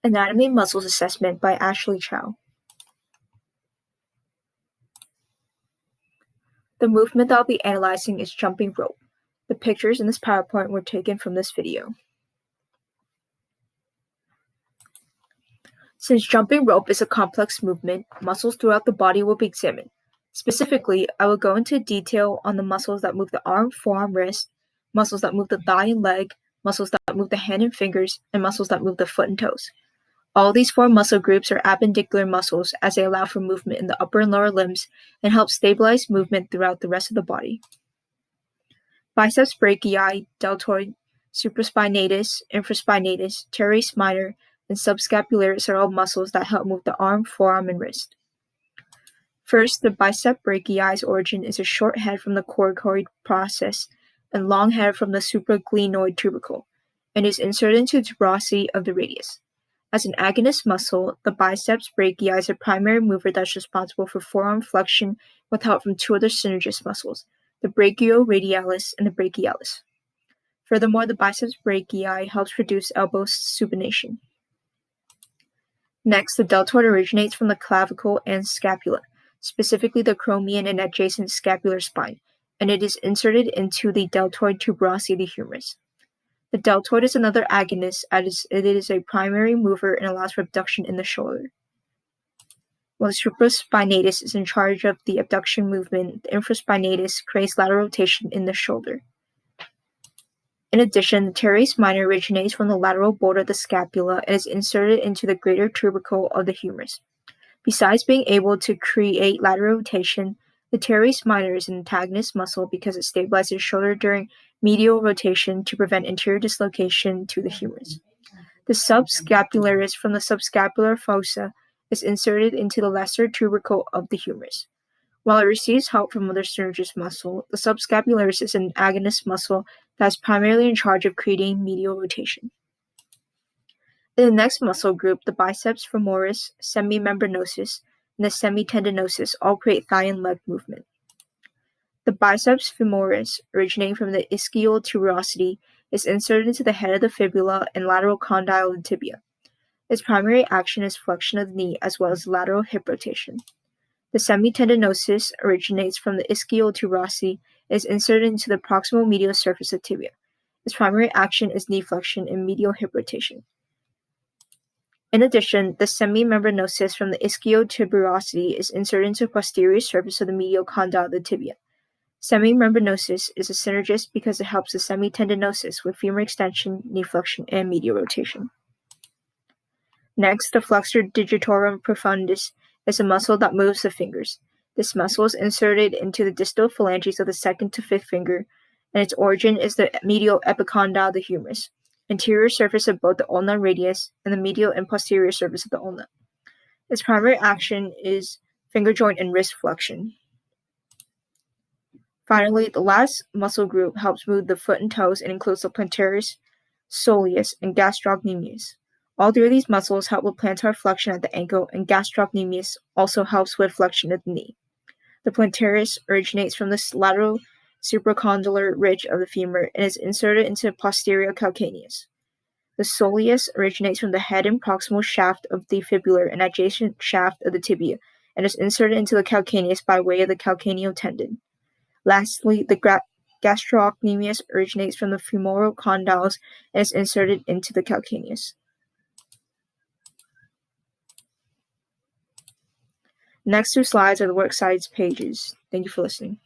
Anatomy Muscles Assessment by Ashley Chow. The movement that I'll be analyzing is jumping rope. The pictures in this PowerPoint were taken from this video. Since jumping rope is a complex movement, muscles throughout the body will be examined. Specifically, I will go into detail on the muscles that move the arm, forearm, wrist, muscles that move the thigh and leg, muscles that move the hand and fingers, and muscles that move the foot and toes. All these four muscle groups are appendicular muscles as they allow for movement in the upper and lower limbs and help stabilize movement throughout the rest of the body. Biceps brachii, deltoid, supraspinatus, infraspinatus, teres minor, and subscapularis are all muscles that help move the arm, forearm, and wrist. First, the biceps brachii's origin is a short head from the coracoid process and long head from the supraglenoid tubercle, and is inserted into the tuberosity of the radius. As an agonist muscle, the biceps brachii is a primary mover that's responsible for forearm flexion with help from two other synergist muscles, the brachioradialis and the brachialis. Furthermore, the biceps brachii helps reduce elbow supination. Next, the deltoid originates from the clavicle and scapula, specifically the acromion and adjacent scapular spine, and it is inserted into the deltoid tuberosity of the humerus. The deltoid is another agonist as it is a primary mover and allows for abduction in the shoulder. While the supraspinatus is in charge of the abduction movement, the infraspinatus creates lateral rotation in the shoulder. In addition, the teres minor originates from the lateral border of the scapula and is inserted into the greater tubercle of the humerus. Besides being able to create lateral rotation, the teres minor is an antagonist muscle because it stabilizes the shoulder during medial rotation to prevent anterior dislocation to the humerus. The subscapularis from the subscapular fossa is inserted into the lesser tubercle of the humerus. While it receives help from other synergist muscle, the subscapularis is an agonist muscle that is primarily in charge of creating medial rotation. In the next muscle group, the biceps femoris, semimembranosus, and the semitendinosus all create thigh and leg movement. The biceps femoris, originating from the ischial tuberosity, is inserted into the head of the fibula and lateral condyle of the tibia. Its primary action is flexion of the knee as well as lateral hip rotation. The semitendinosus originates from the ischial tuberosity and is inserted into the proximal medial surface of tibia. Its primary action is knee flexion and medial hip rotation. In addition, the semimembranosus from the ischiotuberosity is inserted into the posterior surface of the medial condyle of the tibia. Semimembranosus is a synergist because it helps the semitendinosus with femur extension, knee flexion, and medial rotation. Next, the flexor digitorum profundus is a muscle that moves the fingers. This muscle is inserted into the distal phalanges of the second to fifth finger, and its origin is the medial epicondyle of the humerus, anterior surface of both the ulna radius and the medial and posterior surface of the ulna. Its primary action is finger joint and wrist flexion. Finally, the last muscle group helps move the foot and toes and includes the plantaris, soleus, and gastrocnemius. All three of these muscles help with plantar flexion at the ankle, and gastrocnemius also helps with flexion at the knee. The plantaris originates from the lateral supracondylar ridge of the femur and is inserted into the posterior calcaneus. The soleus originates from the head and proximal shaft of the fibular and adjacent shaft of the tibia and is inserted into the calcaneus by way of the calcaneal tendon. Lastly, the gastrocnemius originates from the femoral condyles and is inserted into the calcaneus. Next two slides are the works cited pages. Thank you for listening.